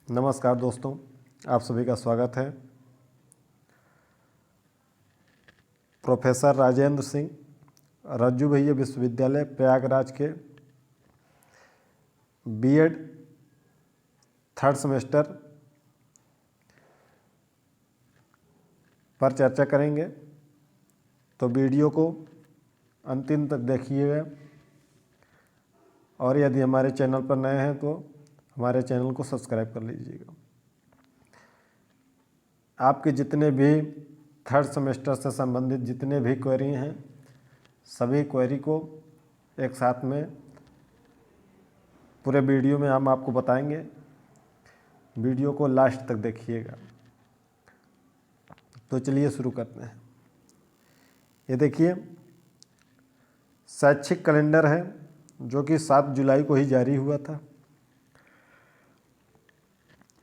नमस्कार दोस्तों, आप सभी का स्वागत है। प्रोफेसर राजेंद्र सिंह, रज्जू भैया विश्वविद्यालय प्रयागराज के बीएड थर्ड सेमेस्टर पर चर्चा करेंगे, तो वीडियो को अंतिम तक देखिएगा। और यदि हमारे चैनल पर नए हैं तो हमारे चैनल को सब्सक्राइब कर लीजिएगा। आपके जितने भी थर्ड सेमेस्टर से संबंधित जितने भी क्वेरी हैं, सभी क्वेरी को एक साथ में पूरे वीडियो में हम आपको बताएंगे। वीडियो को लास्ट तक देखिएगा। तो चलिए शुरू करते हैं। ये देखिए, शैक्षिक कैलेंडर है जो कि 7 जुलाई को ही जारी हुआ था।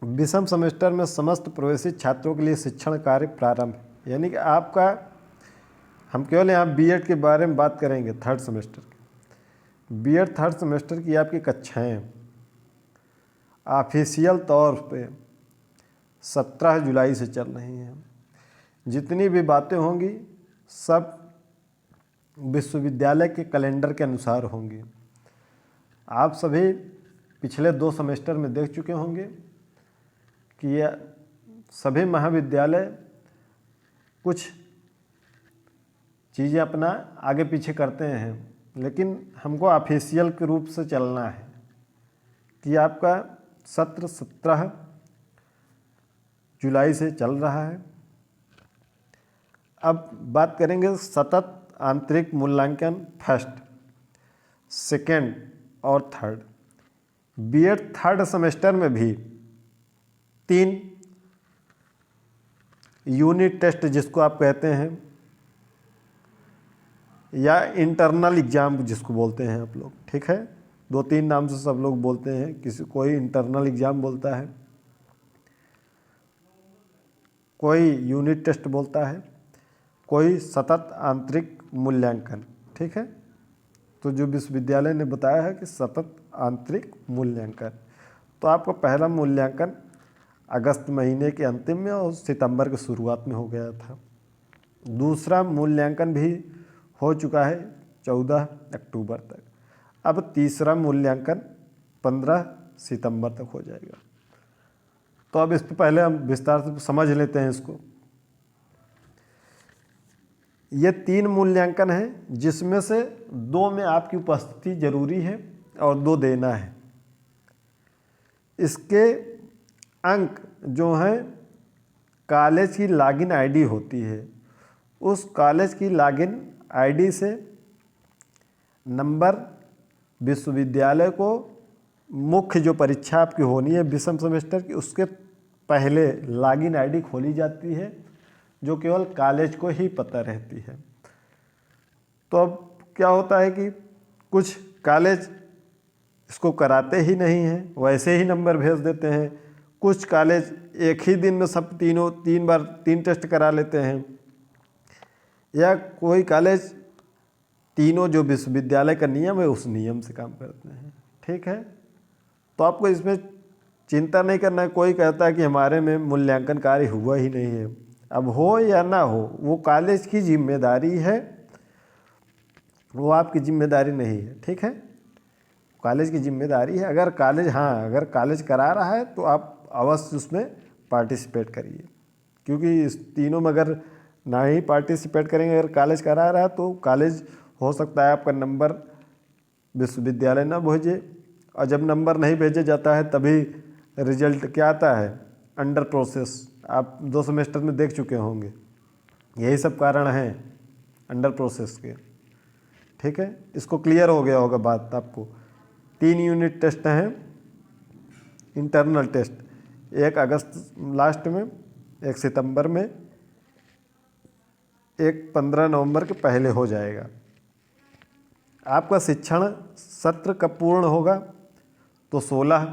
विषम सेमेस्टर में समस्त प्रवेशित छात्रों के लिए शिक्षण कार्य प्रारंभ, यानी कि आपका, हम केवल यहाँ बीएड के बारे में बात करेंगे। थर्ड सेमेस्टर की बीएड थर्ड सेमेस्टर की आपकी कक्षाएं ऑफिशियल तौर पे 17 जुलाई से चल रही हैं। जितनी भी बातें होंगी सब विश्वविद्यालय के कैलेंडर के अनुसार होंगी। आप सभी पिछले 2 सेमेस्टर में देख चुके होंगे कि ये सभी महाविद्यालय कुछ चीज़ें अपना आगे पीछे करते हैं, लेकिन हमको ऑफिशियल के रूप से चलना है कि आपका सत्र 17 जुलाई से चल रहा है। अब बात करेंगे सतत आंतरिक मूल्यांकन फर्स्ट, सेकेंड और थर्ड। बीएड थर्ड सेमेस्टर में भी 3 यूनिट टेस्ट जिसको आप कहते हैं, या इंटरनल एग्ज़ाम जिसको बोलते हैं आप लोग, ठीक है। 2-3 नाम से सब लोग बोलते हैं। किसी कोई इंटरनल एग्ज़ाम बोलता है, कोई यूनिट टेस्ट बोलता है, कोई सतत आंतरिक मूल्यांकन, ठीक है। तो जो विश्वविद्यालय ने बताया है कि सतत आंतरिक मूल्यांकन, तो आपका पहला मूल्यांकन अगस्त महीने के अंतिम में और सितंबर के शुरुआत में हो गया था। दूसरा मूल्यांकन भी हो चुका है 14 अक्टूबर तक। अब तीसरा मूल्यांकन 15 सितंबर तक हो जाएगा। तो अब इस पर पहले हम विस्तार से समझ लेते हैं इसको। ये 3 मूल्यांकन हैं, जिसमें से 2 में आपकी उपस्थिति जरूरी है और 2 देना है। इसके अंक जो हैं, कॉलेज की लॉगिन आईडी होती है, उस कॉलेज की लॉगिन आईडी से नंबर विश्वविद्यालय को मुख्य जो परीक्षा आपकी होनी है विषम सेमेस्टर की, उसके पहले लॉगिन आईडी खोली जाती है, जो केवल कॉलेज को ही पता रहती है। तो अब क्या होता है कि कुछ कॉलेज इसको कराते ही नहीं हैं, वैसे ही नंबर भेज देते हैं। कुछ कॉलेज एक ही दिन में सब 3 बार 3 टेस्ट करा लेते हैं, या कोई कॉलेज तीनों जो विश्वविद्यालय का नियम है उस नियम से काम करते हैं, ठीक है। तो आपको इसमें चिंता नहीं करना है। कोई कहता है कि हमारे में मूल्यांकन कार्य हुआ ही नहीं है, अब हो या ना हो वो कॉलेज की जिम्मेदारी है, वो आपकी जिम्मेदारी नहीं है, ठीक है। कॉलेज की जिम्मेदारी है। अगर कॉलेज करा रहा है तो आप अवश्य उसमें पार्टिसिपेट करिए, क्योंकि इस तीनों में अगर ना ही पार्टिसिपेट करेंगे, अगर कॉलेज करा रहा है तो कॉलेज हो सकता है आपका नंबर विश्वविद्यालय ना भेजे, और जब नंबर नहीं भेजा जाता है तभी रिजल्ट क्या आता है, अंडर प्रोसेस। आप 2 सेमेस्टर में देख चुके होंगे, यही सब कारण हैं अंडर प्रोसेस के, ठीक है। इसको क्लियर हो गया होगा बात आपको। 3 यूनिट टेस्ट हैं इंटरनल टेस्ट, एक अगस्त लास्ट में, एक सितंबर में, एक 15 नवंबर के पहले हो जाएगा। आपका शिक्षण सत्र कब पूर्ण होगा, तो 16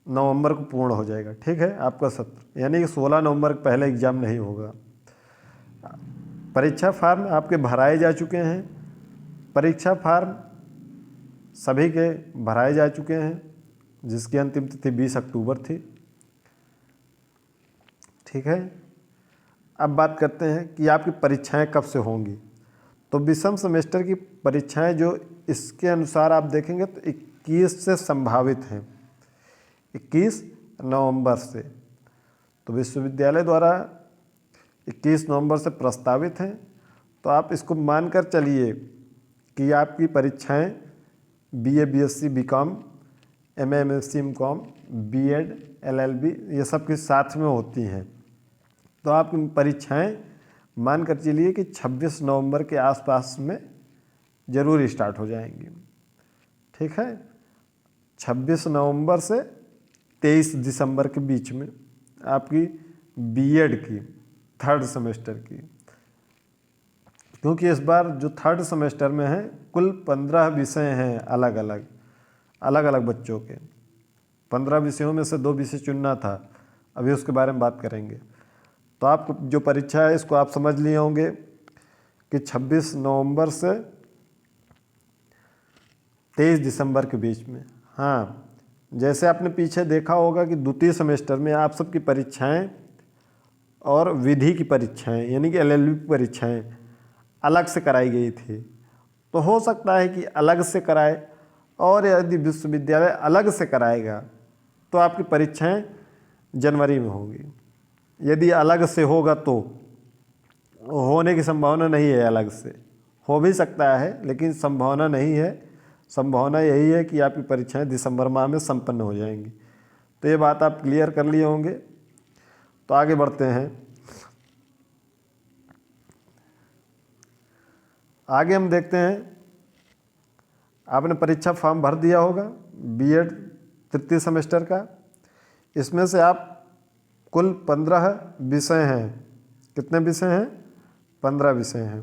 नवंबर को पूर्ण हो जाएगा, ठीक है आपका सत्र, यानी कि 16 नवंबर के पहले एग्ज़ाम नहीं होगा। परीक्षा फार्म आपके भराए जा चुके हैं। परीक्षा फार्म सभी के भराए जा चुके हैं। जिसकी अंतिम तिथि 20 अक्टूबर थी। ठीक है, अब बात करते हैं कि आपकी परीक्षाएं कब से होंगी। तो विषम सेमेस्टर की परीक्षाएं जो इसके अनुसार आप देखेंगे तो 21 से संभावित हैं, 21 नवंबर से। तो विश्वविद्यालय द्वारा 21 नवंबर से प्रस्तावित हैं। तो आप इसको मानकर चलिए कि आपकी परीक्षाएं BA BSc BCom MA MSc MCom B.Ed LLB ये सब के साथ में होती हैं। तो आपकी परीक्षाएं मानकर चलिए कि 26 नवंबर के आसपास में ज़रूर स्टार्ट हो जाएंगी। ठीक है, 26 नवंबर से 23 दिसंबर के बीच में आपकी B.Ed की 3rd सेमेस्टर की, क्योंकि इस बार जो 3rd सेमेस्टर में है कुल 15 विषय हैं अलग अलग बच्चों के। 15 विषयों में से 2 विषय चुनना था, अभी उसके बारे में बात करेंगे। तो आपको जो परीक्षा है इसको आप समझ लिए होंगे कि 26 नवंबर से 23 दिसंबर के बीच में। हाँ, जैसे आपने पीछे देखा होगा कि द्वितीय सेमेस्टर में आप सबकी परीक्षाएं और विधि की परीक्षाएं यानी कि LLB की परीक्षाएं अलग से कराई गई थी। तो हो सकता है कि अलग से कराए, और यदि विश्वविद्यालय अलग से कराएगा तो आपकी परीक्षाएं जनवरी में होंगी। यदि अलग से होगा तो होने की संभावना नहीं है, अलग से हो भी सकता है लेकिन संभावना नहीं है। संभावना यही है कि आपकी परीक्षाएं दिसंबर माह में संपन्न हो जाएंगी। तो ये बात आप क्लियर कर लिए होंगे। तो आगे बढ़ते हैं। आगे हम देखते हैं, आपने परीक्षा फॉर्म भर दिया होगा B.Ed 3य सेमेस्टर का। इसमें से आप कुल 15 विषय हैं। कितने विषय हैं? 15 विषय हैं।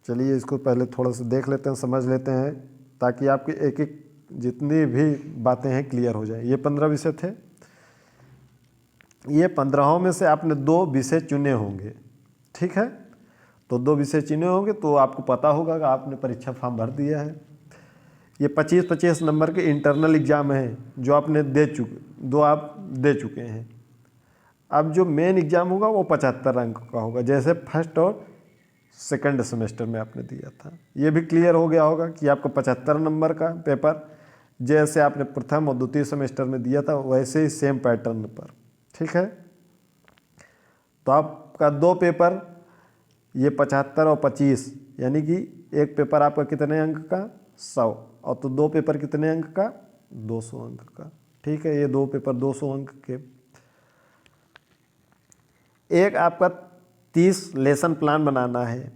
चलिए इसको पहले थोड़ा सा देख लेते हैं, समझ लेते हैं, ताकि आपकी एक एक जितनी भी बातें हैं क्लियर हो जाए। ये 15 विषय थे। ये 15 में से आपने 2 विषय चुने होंगे। ठीक है, तो 2 विषय चुने होंगे तो आपको पता होगा कि आपने परीक्षा फॉर्म भर दिया है। ये 25-25 नंबर के इंटरनल एग्ज़ाम हैं जो आपने दो आप दे चुके हैं। अब जो मेन एग्ज़ाम होगा वो 75 अंक का होगा, जैसे फर्स्ट और सेकंड सेमेस्टर में आपने दिया था। ये भी क्लियर हो गया होगा कि आपका 75 नंबर का पेपर जैसे आपने प्रथम और द्वितीय सेमेस्टर में दिया था वैसे ही सेम पैटर्न पर। ठीक है, तो आपका 2 पेपर ये 75 और 25 यानी कि एक पेपर आपका कितने अंक का? 100, और तो 2 पेपर कितने अंक का? 200 अंक का। ठीक है, ये 2 पेपर 200 अंक के। एक आपका 30 लेसन प्लान बनाना है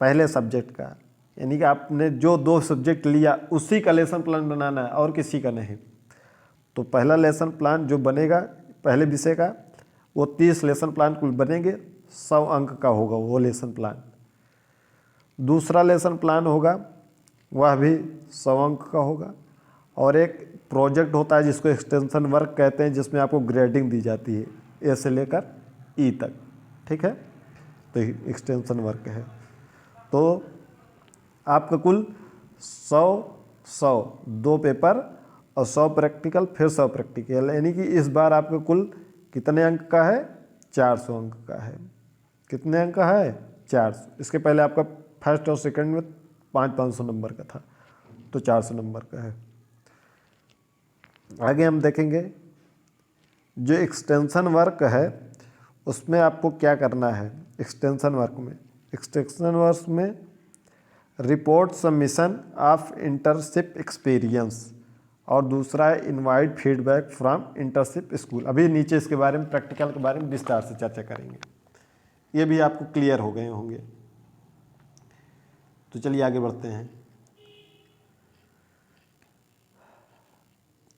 पहले सब्जेक्ट का, यानी कि आपने जो 2 सब्जेक्ट लिया उसी का लेसन प्लान बनाना है और किसी का नहीं। तो पहला लेसन प्लान जो बनेगा पहले विषय का वो 30 लेसन प्लान कुल बनेंगे, 100 अंक का होगा वो लेसन प्लान। दूसरा लेसन प्लान होगा वह भी 100 अंक का होगा, और एक प्रोजेक्ट होता है जिसको एक्सटेंशन वर्क कहते हैं, जिसमें आपको ग्रेडिंग दी जाती है A से लेकर E तक। ठीक है, तो एक्सटेंशन वर्क है। तो आपका कुल 100 2 पेपर और 100 प्रैक्टिकल, फिर 100 प्रैक्टिकल, यानी कि इस बार आपका कुल कितने अंक का है? 400 अंक का है। कितने अंक का है? 400। इसके पहले आपका फर्स्ट और सेकंड में 500 नंबर का था, तो 400 नंबर का है। आगे हम देखेंगे जो एक्सटेंशन वर्क है उसमें आपको क्या करना है। एक्सटेंशन वर्क में report submission of internship experience, और दूसरा है invite feedback from internship school. अभी नीचे इसके बारे में प्रैक्टिकल के बारे में विस्तार से चर्चा करेंगे, ये भी आपको क्लियर हो गए होंगे। तो चलिए आगे बढ़ते हैं।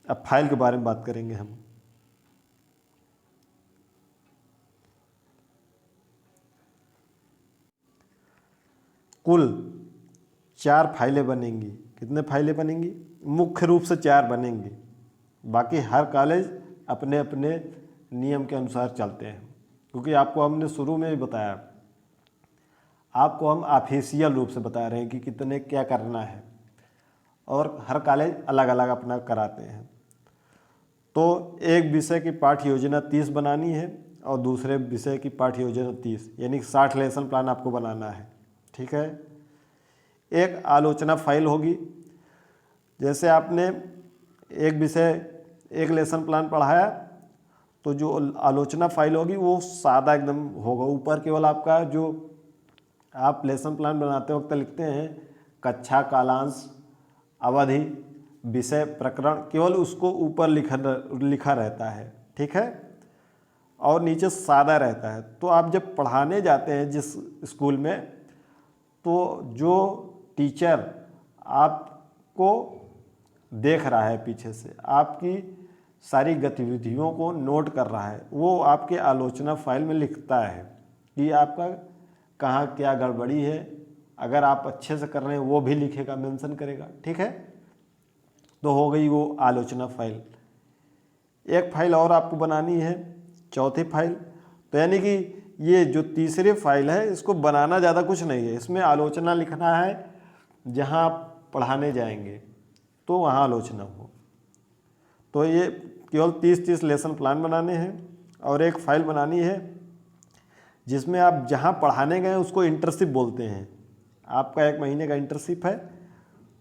अब फाइल के बारे में बात करेंगे हम। कुल 4 फाइलें बनेंगी। कितने फाइलें बनेंगी? मुख्य रूप से 4 बनेंगी, बाकी हर कॉलेज अपने अपने नियम के अनुसार चलते हैं, क्योंकि आपको हमने शुरू में ही बताया, आपको हम ऑफिशियल रूप से बता रहे हैं कि कितने क्या करना है। और हर कॉलेज अलग अलग अपना कराते हैं। तो एक विषय की पाठ्य योजना 30 बनानी है और दूसरे विषय की पाठ्य योजना 30, यानी 60 लेसन प्लान आपको बनाना है। ठीक है। एक आलोचना फाइल होगी। जैसे आपने एक विषय एक लेसन प्लान पढ़ाया तो जो आलोचना फाइल होगी वो सादा एकदम होगा। ऊपर केवल आपका जो आप लेसन प्लान बनाते वक्त लिखते हैं कक्षा, कालांश, अवधि, विषय, प्रकरण, केवल उसको ऊपर लिखा रहता है। ठीक है। और नीचे सादा रहता है। तो आप जब पढ़ाने जाते हैं जिस स्कूल में, तो जो टीचर आपको देख रहा है पीछे से, आपकी सारी गतिविधियों को नोट कर रहा है, वो आपके आलोचना फाइल में लिखता है कि आपका कहाँ क्या गड़बड़ी है। अगर आप अच्छे से कर रहे हैं वो भी लिखेगा, मेंशन करेगा। ठीक है। तो हो गई वो आलोचना फाइल। एक फाइल और आपको बनानी है, चौथी फाइल। तो यानी कि ये जो तीसरी फाइल है इसको बनाना ज़्यादा कुछ नहीं है। इसमें आलोचना लिखना है, जहाँ आप पढ़ाने जाएंगे तो वहाँ आलोचना हो। तो ये केवल 30-30 लेसन प्लान बनाने हैं। और एक फाइल बनानी है जिसमें आप जहाँ पढ़ाने गए उसको इंटर्नशिप बोलते हैं। आपका 1 महीने का इंटर्नशिप है।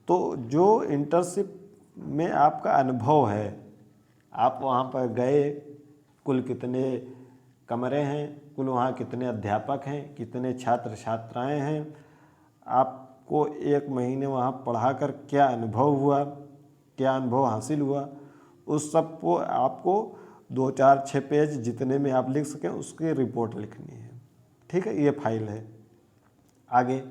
तो जो इंटर्नशिप में आपका अनुभव है, आप वहाँ पर गए, कुल कितने कमरे हैं, कुल वहाँ कितने अध्यापक हैं, कितने छात्र छात्राएं हैं, आपको 1 महीने वहाँ पढ़ाकर क्या अनुभव हुआ, क्या अनुभव हासिल हुआ, उस सब को आपको 2, 4, 6 पेज जितने में आप लिख सकें उसकी रिपोर्ट लिखनी है। ठीक है। ये फाइल है। आगे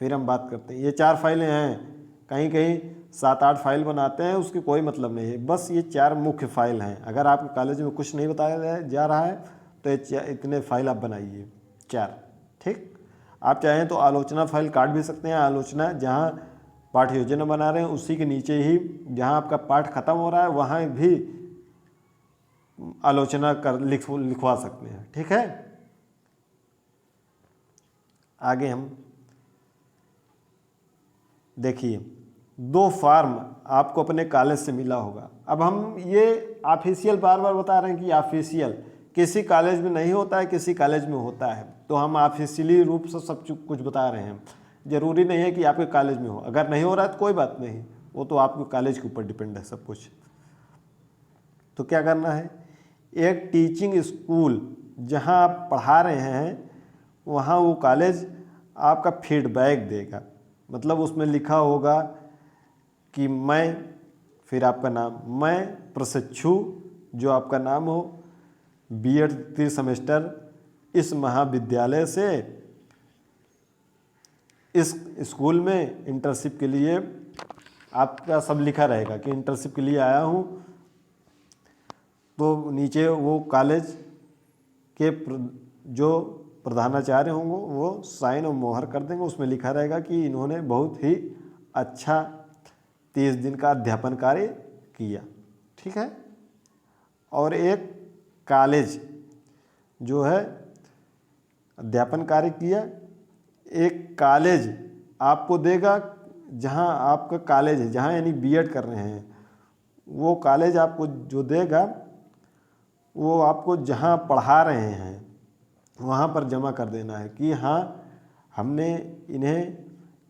फिर हम बात करते हैं। ये 4 फाइलें हैं। कहीं कहीं 7-8 फाइल बनाते हैं, उसकी कोई मतलब नहीं है। बस ये 4 मुख्य फाइल हैं। अगर आपके कॉलेज में कुछ नहीं बताया जा रहा है तो ये इतने फाइल आप बनाइए, 4। ठीक। आप चाहें तो आलोचना फाइल काट भी सकते हैं। आलोचना जहाँ पाठ्य योजना बना रहे हैं उसी के नीचे ही जहाँ आपका पाठ खत्म हो रहा है वहाँ भी आलोचना कर लिखवा सकते हैं। ठीक है। आगे हम देखिए, 2 फॉर्म आपको अपने कॉलेज से मिला होगा। अब हम ये ऑफिशियल बार बार बता रहे हैं कि ऑफिशियल किसी कॉलेज में नहीं होता है, किसी कॉलेज में होता है। तो हम ऑफिशियली रूप से सब कुछ बता रहे हैं। ज़रूरी नहीं है कि आपके कॉलेज में हो। अगर नहीं हो रहा है तो कोई बात नहीं, वो तो आपके कॉलेज के ऊपर डिपेंड है सब कुछ। तो क्या करना है, एक टीचिंग स्कूल जहाँ आप पढ़ा रहे हैं वहाँ वो कॉलेज आपका फीडबैक देगा। मतलब उसमें लिखा होगा कि मैं, फिर आपका नाम, मैं प्रशिक्षु जो आपका नाम हो, बीएड 3 सेमेस्टर इस महाविद्यालय से इस स्कूल में इंटर्नशिप के लिए, आपका सब लिखा रहेगा कि इंटर्नशिप के लिए आया हूँ। तो नीचे वो कॉलेज के जो प्रधानाचार्य होंगे वो साइन और मोहर कर देंगे। उसमें लिखा रहेगा कि इन्होंने बहुत ही अच्छा 30 दिन का अध्यापन कार्य किया। ठीक है। और एक कॉलेज जो है अध्यापन कार्य किया, एक कॉलेज आपको देगा जहाँ आपका कॉलेज है, जहाँ यानी बीएड कर रहे हैं, वो कॉलेज आपको जो देगा वो आपको जहाँ पढ़ा रहे हैं वहाँ पर जमा कर देना है कि हाँ हमने इन्हें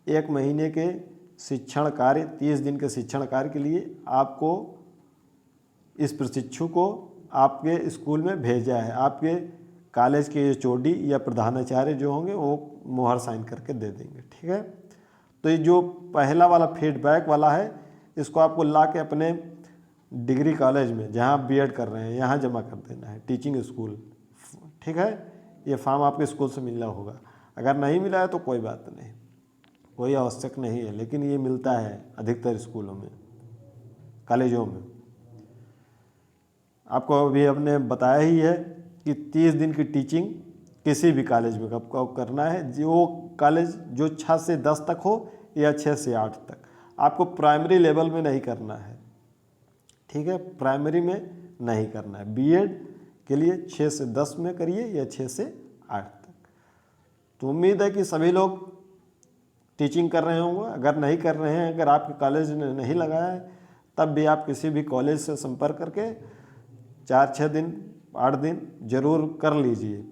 1 महीने के शिक्षण कार्य, 30 दिन के शिक्षण कार्य के लिए आपको, इस प्रशिक्षु को आपके स्कूल में भेजा है। आपके कॉलेज के एचओडी या प्रधानाचार्य जो होंगे वो मोहर साइन करके दे देंगे। ठीक है। तो ये जो पहला वाला फीडबैक वाला है इसको आपको ला के अपने डिग्री कॉलेज में जहाँ आप बीएड कर रहे हैं यहाँ जमा कर देना है, टीचिंग स्कूल। ठीक है। ये फॉर्म आपके स्कूल से मिलना होगा। अगर नहीं मिला है तो कोई बात नहीं, कोई आवश्यक नहीं है, लेकिन ये मिलता है अधिकतर स्कूलों में, कॉलेजों में। आपको अभी हमने बताया ही है कि 30 दिन की टीचिंग किसी भी कॉलेज में आपको करना है। जो कॉलेज जो 6 से 10 तक हो या 6 से 8 तक, आपको प्राइमरी लेवल में नहीं करना है। ठीक है। प्राइमरी में नहीं करना है। बीएड के लिए 6 से 10 में करिए या 6 से 8 तक। तो उम्मीद है कि सभी लोग टीचिंग कर रहे होंगे। अगर नहीं कर रहे हैं, अगर आपके कॉलेज ने नहीं लगाया है, तब भी आप किसी भी कॉलेज से संपर्क करके 4-6 दिन 8 दिन ज़रूर कर लीजिए।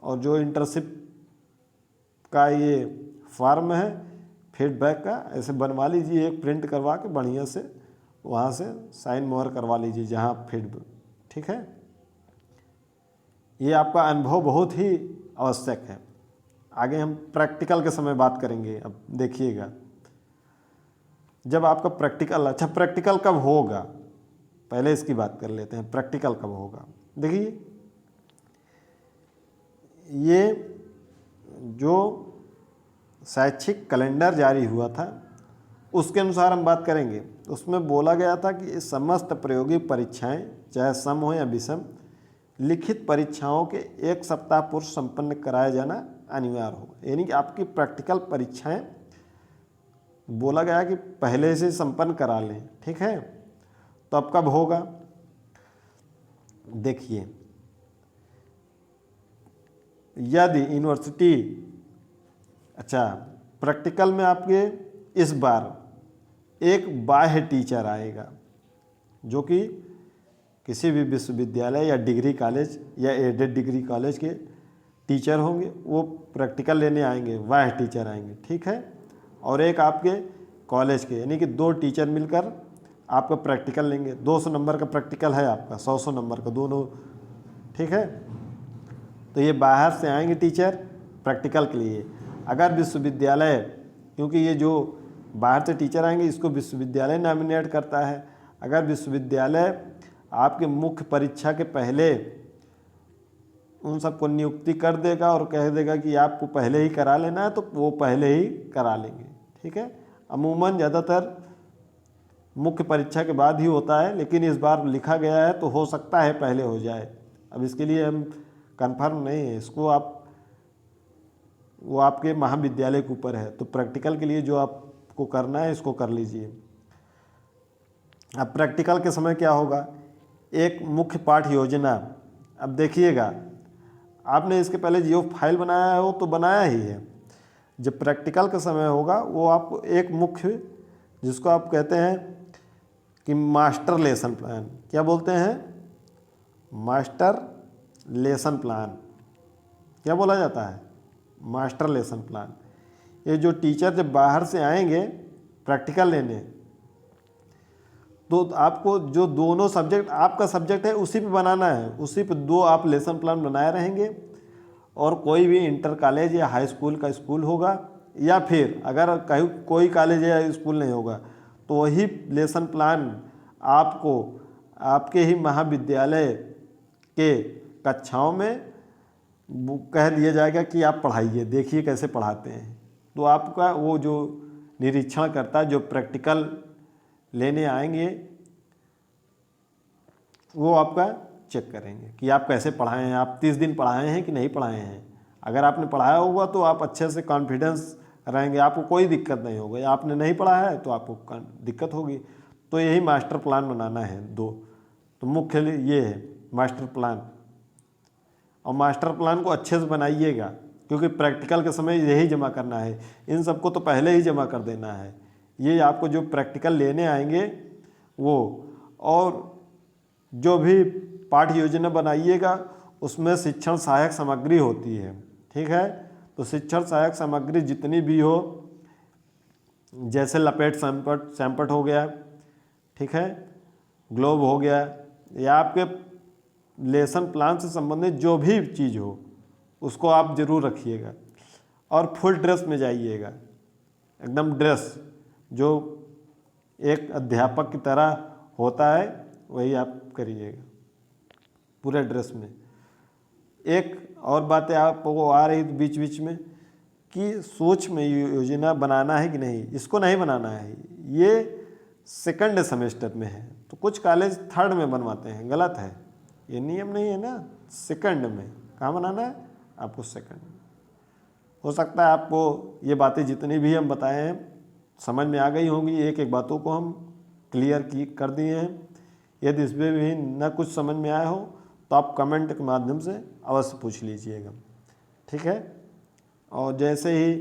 और जो इंटर्नशिप का ये फॉर्म है फीडबैक का, ऐसे बनवा लीजिए, एक प्रिंट करवा के बढ़िया से वहाँ से साइन मोहर करवा लीजिए जहाँ फीडबैक, ठीक है। ये आपका अनुभव बहुत ही आवश्यक है। आगे हम प्रैक्टिकल के समय बात करेंगे। अब देखिएगा, जब आपका प्रैक्टिकल, अच्छा प्रैक्टिकल कब होगा, पहले इसकी बात कर लेते हैं। प्रैक्टिकल कब होगा, देखिए ये जो शैक्षिक कैलेंडर जारी हुआ था उसके अनुसार हम बात करेंगे। उसमें बोला गया था कि समस्त प्रायोगिक परीक्षाएं, चाहे सम हो या विषम, लिखित परीक्षाओं के 1 सप्ताह पूर्व संपन्न कराया जाना अनिवार्य होगा। यानी कि आपकी प्रैक्टिकल परीक्षाएं बोला गया कि पहले से संपन्न करा लें, ठीक है। तो अब कब होगा, देखिए, यदि यूनिवर्सिटी, अच्छा प्रैक्टिकल में आपके इस बार एक बाह्य टीचर आएगा जो कि किसी भी विश्वविद्यालय या डिग्री कॉलेज या एडेड डिग्री कॉलेज के टीचर होंगे, वो प्रैक्टिकल लेने आएंगे, बाह्य टीचर आएंगे, ठीक है। और एक आपके कॉलेज के, यानी कि 2 टीचर मिलकर आपका प्रैक्टिकल लेंगे। 200 नंबर का प्रैक्टिकल है आपका, 100 नंबर का, दोनों, ठीक है। तो ये बाहर से आएंगे टीचर प्रैक्टिकल के लिए। अगर विश्वविद्यालय, क्योंकि ये जो बाहर से टीचर आएंगे इसको विश्वविद्यालय नॉमिनेट करता है, अगर विश्वविद्यालय आपके मुख्य परीक्षा के पहले उन सबको नियुक्ति कर देगा और कह देगा कि आपको पहले ही करा लेना है, तो वो पहले ही करा लेंगे, ठीक है। अमूमन ज़्यादातर मुख्य परीक्षा के बाद ही होता है, लेकिन इस बार लिखा गया है तो हो सकता है पहले हो जाए। अब इसके लिए हम कंफर्म नहीं है, इसको वो आपके महाविद्यालय के ऊपर है। तो प्रैक्टिकल के लिए जो आपको करना है इसको कर लीजिए। अब प्रैक्टिकल के समय क्या होगा, एक मुख्य पाठ योजना। अब देखिएगा, आपने इसके पहले जियो फाइल बनाया हो तो बनाया ही है। जब प्रैक्टिकल का समय होगा वो आपको एक मुख्य, जिसको आप कहते हैं कि मास्टर लेसन प्लान, क्या बोलते हैं, मास्टर लेसन प्लान, क्या बोला जाता है, मास्टर लेसन प्लान। ये जो टीचर जब बाहर से आएंगे प्रैक्टिकल लेने, तो आपको जो दोनों सब्जेक्ट आपका सब्जेक्ट है उसी पे बनाना है, उसी पे 2 आप लेसन प्लान बनाए रहेंगे। और कोई भी इंटर कॉलेज या हाई स्कूल का स्कूल होगा, या फिर अगर कहीं कोई कॉलेज या स्कूल नहीं होगा तो वही लेसन प्लान आपको आपके ही महाविद्यालय के कक्षाओं में कह दिया जाएगा कि आप पढ़ाइए, देखिए कैसे पढ़ाते हैं। तो आपका वो जो निरीक्षण करता है, जो प्रैक्टिकल लेने आएंगे, वो आपका चेक करेंगे कि आप कैसे पढ़ाए हैं, आप 30 दिन पढ़ाए हैं कि नहीं पढ़ाए हैं। अगर आपने पढ़ाया होगा तो आप अच्छे से कॉन्फिडेंस रहेंगे, आपको कोई दिक्कत नहीं होगी। आपने नहीं पढ़ाया है तो आपको दिक्कत होगी। तो यही मास्टर प्लान बनाना है 2। तो मुख्य ये है मास्टर प्लान, और मास्टर प्लान को अच्छे से बनाइएगा, क्योंकि प्रैक्टिकल के समय यही जमा करना है। इन सबको तो पहले ही जमा कर देना है। ये आपको जो प्रैक्टिकल लेने आएंगे वो, और जो भी पाठ्य योजना बनाइएगा उसमें शिक्षण सहायक सामग्री होती है, ठीक है। तो शिक्षण सहायक सामग्री जितनी भी हो, जैसे लपेट सैंपट हो गया, ठीक है, ग्लोब हो गया, या आपके लेसन प्लान से संबंधित जो भी चीज़ हो उसको आप ज़रूर रखिएगा। और फुल ड्रेस में जाइएगा, एकदम ड्रेस जो एक अध्यापक की तरह होता है वही आप करिएगा पूरे ड्रेस में। एक और बातें आपको आ रही बीच बीच में कि सूक्ष्म योजना बनाना है कि नहीं, इसको नहीं बनाना है, ये सेकंड सेमेस्टर में है। तो कुछ कॉलेज 3rd में बनवाते हैं, गलत है, ये नियम नहीं है ना। सेकंड में कहाँ बनाना है आपको, सेकंड में। हो सकता है आपको ये बातें जितनी भी हम बताए हैं समझ में आ गई होंगी, एक एक बातों को हम क्लियर कर दिए हैं। यदि इसमें भी न कुछ समझ में आया हो तो आप कमेंट के माध्यम से अवश्य पूछ लीजिएगा, ठीक है। और जैसे ही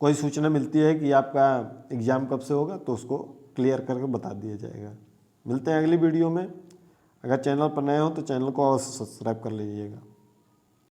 कोई सूचना मिलती है कि आपका एग्ज़ाम कब से होगा तो उसको क्लियर करके बता दिया जाएगा। मिलते हैं अगली वीडियो में। अगर चैनल पर नए हो तो चैनल को अवश्य सब्सक्राइब कर लीजिएगा।